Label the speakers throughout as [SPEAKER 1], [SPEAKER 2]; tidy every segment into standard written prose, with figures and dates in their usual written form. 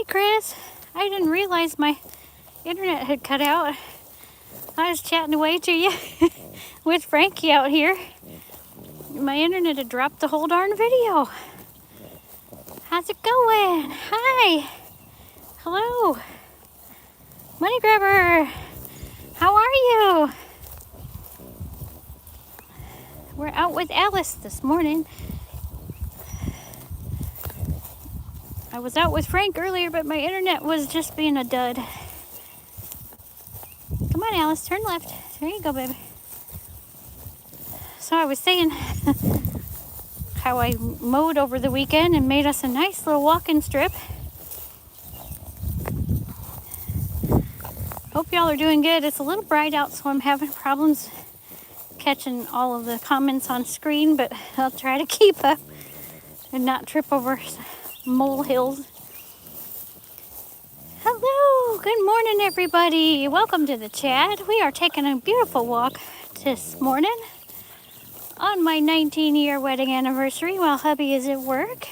[SPEAKER 1] Hi, Chris. I didn't realize my internet had cut out. I was chatting away to you with Frankie out here. My internet had dropped the whole darn video. How's it going? Hi. Hello. Money Grabber. How are you? We're out with Alice this morning. I was out with Frank earlier, but my internet was just being a dud. Come on, Alice, turn left. There you go, baby. So I was saying how I mowed over the weekend and made us a nice little walking strip. Hope y'all are doing good. It's a little bright out, so I'm having problems catching all of the comments on screen, but I'll try to keep up and not trip over molehills. Hello, good morning, everybody. Welcome to the chat. We are taking a beautiful walk this morning on my 19-year wedding anniversary while hubby is at work.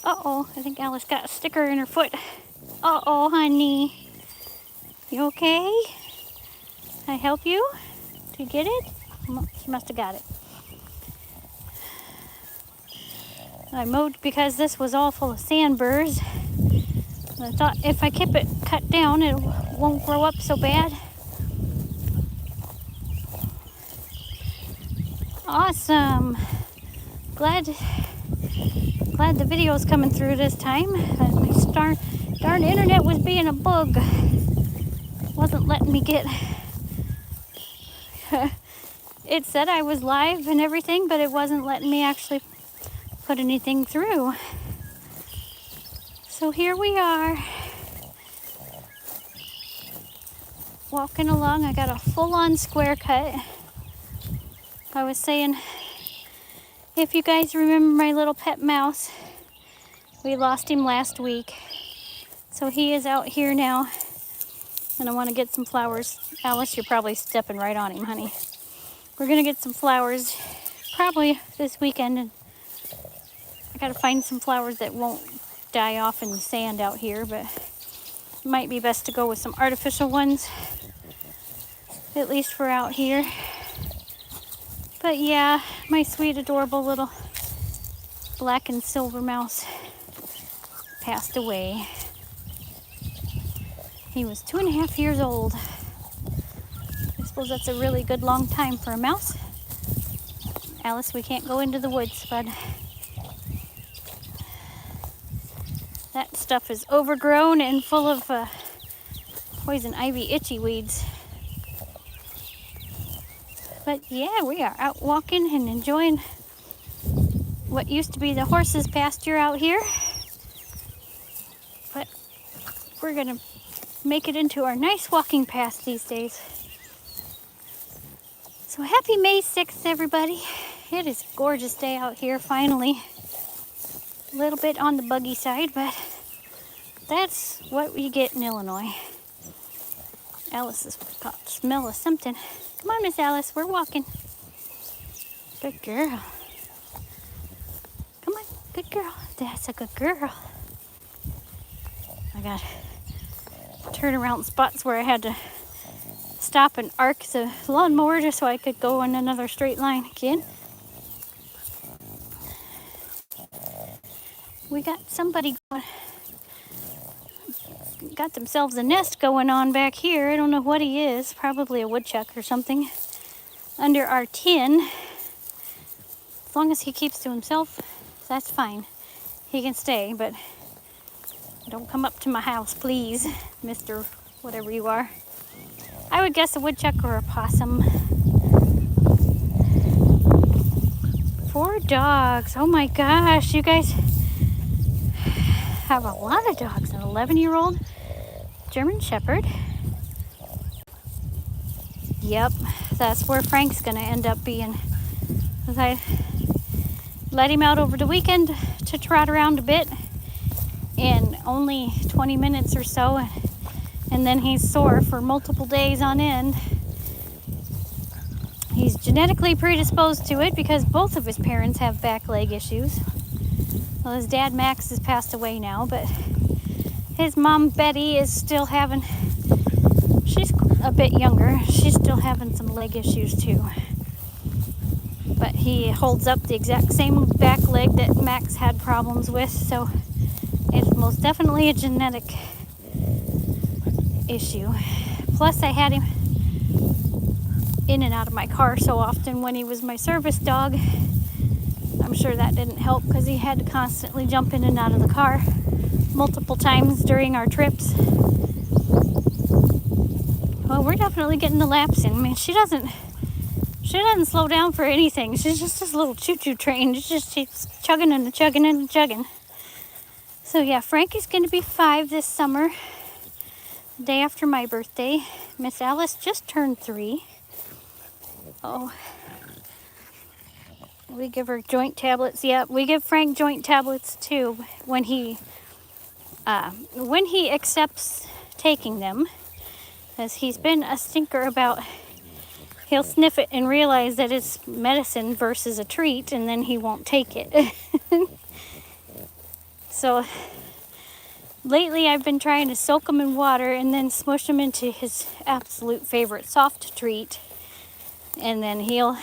[SPEAKER 1] Uh-oh, I think Alice got a sticker in her foot. Uh-oh, honey. You okay? Can I help you to get it? She must have got it. I mowed because this was all full of sandburrs. I thought if I keep it cut down, it won't grow up so bad. Awesome. Glad the video's coming through this time. My darn internet was being a bug. Wasn't letting me get... It said I was live and everything, but it wasn't letting me actually put anything through. So here we are, walking along. I got a full-on square cut. I was saying, if you guys remember my little pet mouse, we lost him last week. So he is out here now, and I want to get some flowers. Alice, you're probably stepping right on him, honey. We're going to get some flowers probably this weekend, and I got to find some flowers that won't die off in the sand out here, but it might be best to go with some artificial ones, at least for out here. But yeah, my sweet, adorable little black and silver mouse passed away. He was 2.5 years old. I suppose that's a really good long time for a mouse. Alice, we can't go into the woods, bud. That stuff is overgrown and full of poison ivy itchy weeds. But yeah, we are out walking and enjoying what used to be the horses' pasture out here. But we're gonna make it into our nice walking path these days. So happy May 6th, everybody. It is a gorgeous day out here finally. A little bit on the buggy side, but that's what we get in Illinois. Alice has got the smell of something. Come on, Miss Alice, we're walking. Good girl. Come on, good girl. That's a good girl. I got turnaround spots where I had to stop and arc the lawnmower just so I could go in another straight line again. We got somebody got themselves a nest going on back here. I don't know what he is. Probably a woodchuck or something. Under our tin. As long as he keeps to himself, that's fine. He can stay, but don't come up to my house, please, Mr. Whatever you are. I would guess a woodchuck or a possum. 4 dogs. Oh my gosh, you guys have a lot of dogs. An 11-year-old German Shepherd. Yep, that's where Frank's gonna end up being. I let him out over the weekend to trot around a bit in only 20 minutes or so, and then he's sore for multiple days on end. He's genetically predisposed to it because both of his parents have back leg issues. Well, his dad Max has passed away now, but His mom, Betty, is still having, she's a bit younger. She's still having some leg issues too. But he holds up the exact same back leg that Max had problems with, so it's most definitely a genetic issue. Plus, I had him in and out of my car so often when he was my service dog. I'm sure that didn't help because he had to constantly jump in and out of the car multiple times during our trips. Well, we're definitely getting the laps in. I mean, she doesn't slow down for anything. She's just this little choo-choo train. She just keeps chugging and chugging and chugging. So yeah, Frank is going to be 5 this summer, the day after my birthday. Miss Alice just turned 3. Oh, we give her joint tablets. Yeah, we give Frank joint tablets too when he accepts taking them, because he's been a stinker about, he'll sniff it and realize that it's medicine versus a treat, and then he won't take it. So lately I've been trying to soak them in water and then smush them into his absolute favorite soft treat, and then he'll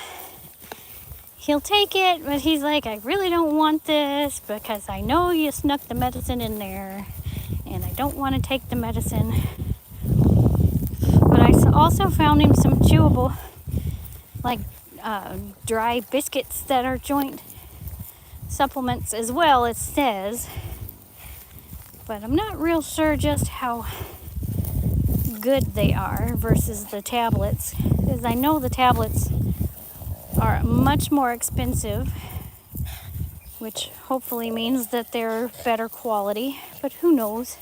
[SPEAKER 1] take it, but he's like, I really don't want this because I know you snuck the medicine in there and I don't want to take the medicine. But I also found him some chewable, like dry biscuits that are joint supplements as well, it says. But I'm not real sure just how good they are versus the tablets, because I know the tablets are much more expensive, which hopefully means that they're better quality, but who knows.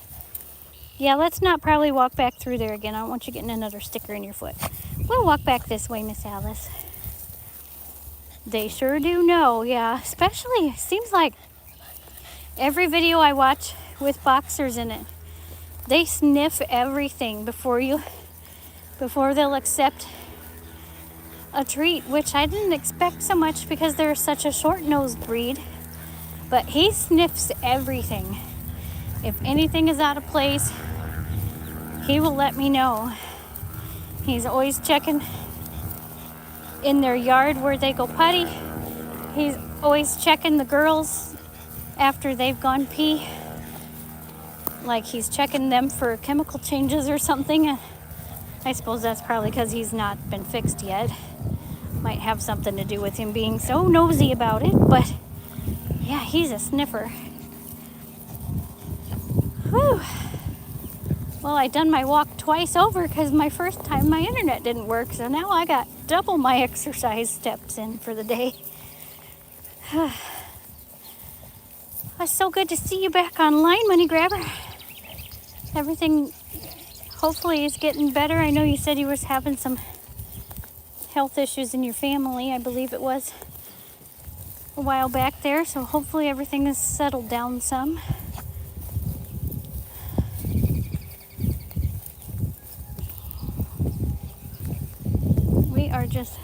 [SPEAKER 1] Yeah, let's not probably walk back through there again. I don't want you getting another sticker in your foot. We'll walk back this way, Miss Alice. They sure do know, yeah. Especially, it seems like every video I watch with boxers in it, they sniff everything before they'll accept a treat, which I didn't expect so much because they're such a short-nosed breed. But he sniffs everything. If anything is out of place, he will let me know. He's always checking in their yard where they go potty. He's always checking the girls after they've gone pee. Like he's checking them for chemical changes or something. I suppose that's probably because he's not been fixed yet. Might have something to do with him being so nosy about it, but yeah, he's a sniffer. Whew. Well, I done my walk twice over because my first time my internet didn't work, so now I got double my exercise steps in for the day. It's so good to see you back online, Money Grabber. Everything hopefully is getting better. I know you said you was having some health issues in your family, I believe it was a while back there, so hopefully everything is settled down some. We are just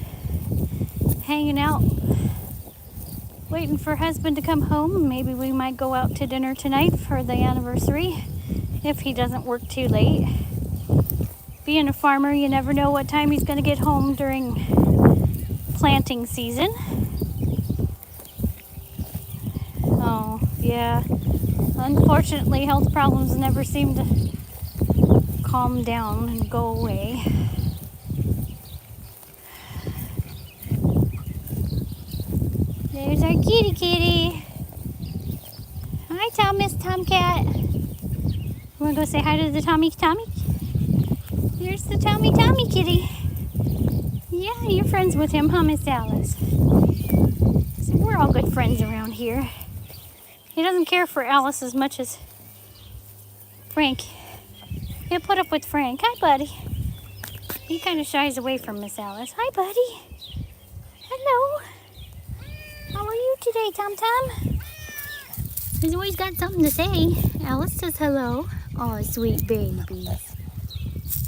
[SPEAKER 1] hanging out, waiting for husband to come home. Maybe we might go out to dinner tonight for the anniversary if he doesn't work too late. Being a farmer, you never know what time he's going to get home during planting season. Oh, yeah. Unfortunately, health problems never seem to calm down and go away. There's our kitty kitty. Hi, Miss Tomcat. You want to go say hi to the Tommy? Here's the Tommy kitty. Yeah, you're friends with him, huh, Miss Alice? So we're all good friends around here. He doesn't care for Alice as much as Frank. He'll put up with Frank. Hi, buddy. He kind of shies away from Miss Alice. Hi, buddy. Hello. How are you today, Tom Tom? He's always got something to say. Alice says hello. Oh, sweet babies.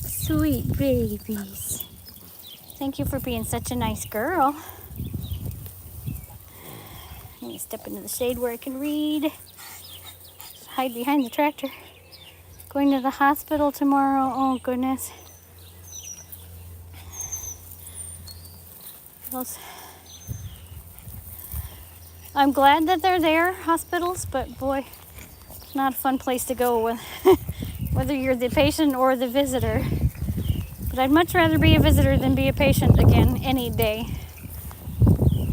[SPEAKER 1] Sweet babies. Thank you for being such a nice girl. Let me step into the shade where I can read. Hide behind the tractor. Going to the hospital tomorrow. Oh, goodness. I'm glad that they're there, hospitals, but boy, it's not a fun place to go with, whether you're the patient or the visitor. But I'd much rather be a visitor than be a patient again any day.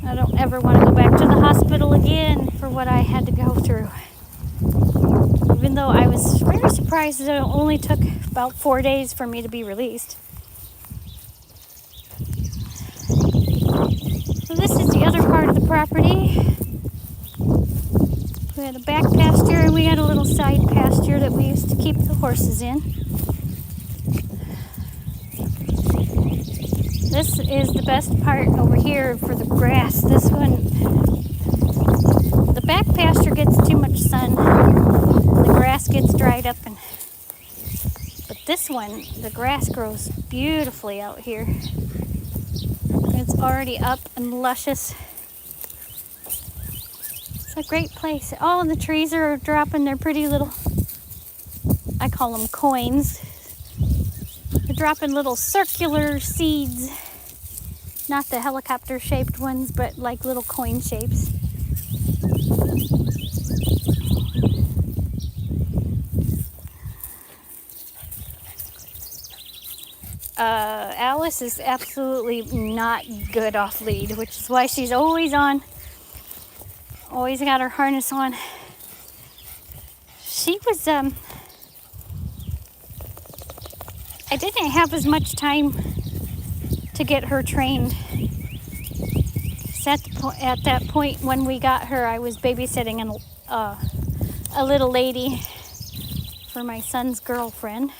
[SPEAKER 1] I don't ever want to go back to the hospital again for what I had to go through. Even though I was very surprised that it only took about 4 days for me to be released. So this is the other part of the property. We had a back pasture and we had a little side pasture that we used to keep the horses in. This is the best part over here for the grass. This one, the back pasture gets too much sun. The grass gets dried up, but this one, the grass grows beautifully out here. It's already up and luscious. It's a great place. All the trees are dropping their pretty little, I call them coins. They're dropping little circular seeds. Not the helicopter shaped ones, but like little coin shapes. Alice is absolutely not good off lead, which is why she's always on. Always got her harness on. She was, I didn't have as much time to get her trained. At that point when we got her, I was babysitting a little lady for my son's girlfriend.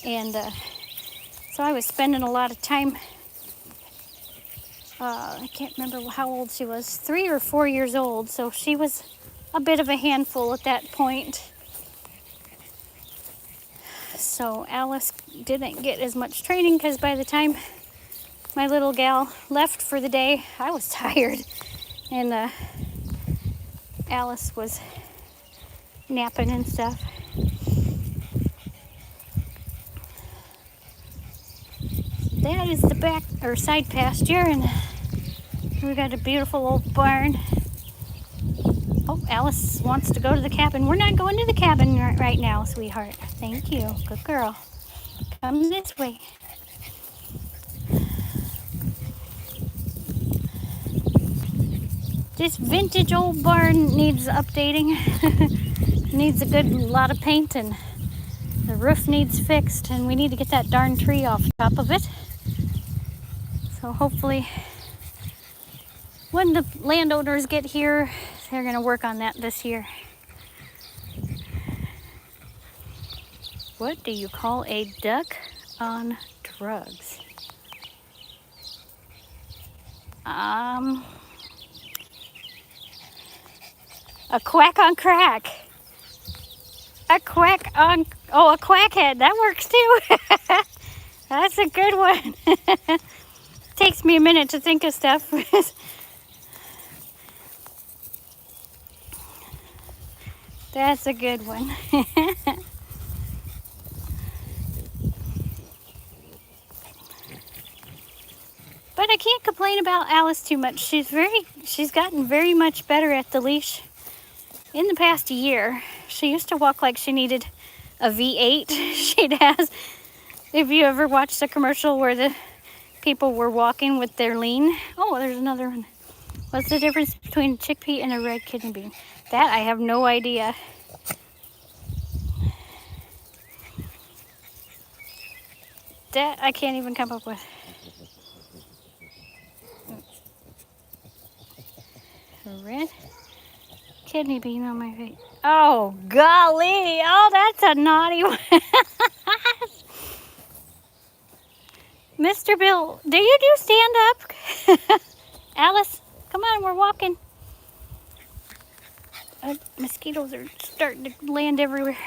[SPEAKER 1] And so I was spending a lot of time, I can't remember how old she was, 3 or 4 years old. So she was a bit of a handful at that point. So Alice didn't get as much training because by the time my little gal left for the day, I was tired. And Alice was napping and stuff. That is the back or side pasture, and we got a beautiful old barn. Oh, Alice wants to go to the cabin. We're not going to the cabin right now, sweetheart. Thank you. Good girl. Come this way. This vintage old barn needs updating. Needs a good lot of paint, and the roof needs fixed, and we need to get that darn tree off the top of it. So hopefully when the landowners get here, they're going to work on that this year. What do you call a duck on drugs? A quack on crack. A quackhead. That works too. That's a good one. Takes me a minute to think of stuff. That's a good one. But I can't complain about Alice too much. She's gotten very much better at the leash in the past year. She used to walk like she needed a V8. She'd has, if you ever watched a commercial where the people were walking with their lean. Oh, there's another one. What's the difference between a chickpea and a red kidney bean? That I have no idea. That I can't even come up with. A red kidney bean on my face. Oh, golly. Oh, that's a naughty one. Mr. Bill, do you do stand up? Alice, come on, we're walking. Mosquitoes are starting to land everywhere.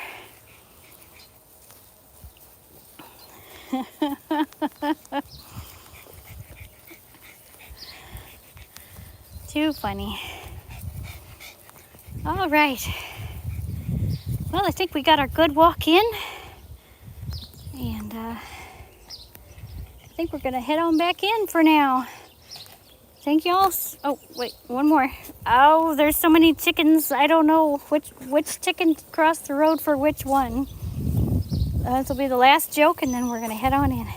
[SPEAKER 1] Too funny. All right. Well, I think we got our good walk in. And I think we're gonna head on back in for now. Thank y'all. Oh, wait, one more. Oh, there's so many chickens. I don't know which chicken crossed the road for which one. This will be the last joke, and then we're gonna head on in.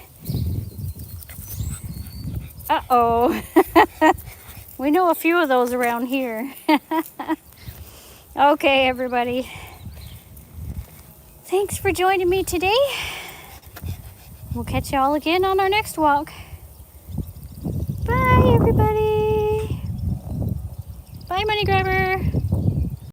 [SPEAKER 1] Uh-oh. We know a few of those around here. Okay, everybody. Thanks for joining me today. We'll catch y'all again on our next walk. Bye, everybody. Bye, Money Grabber.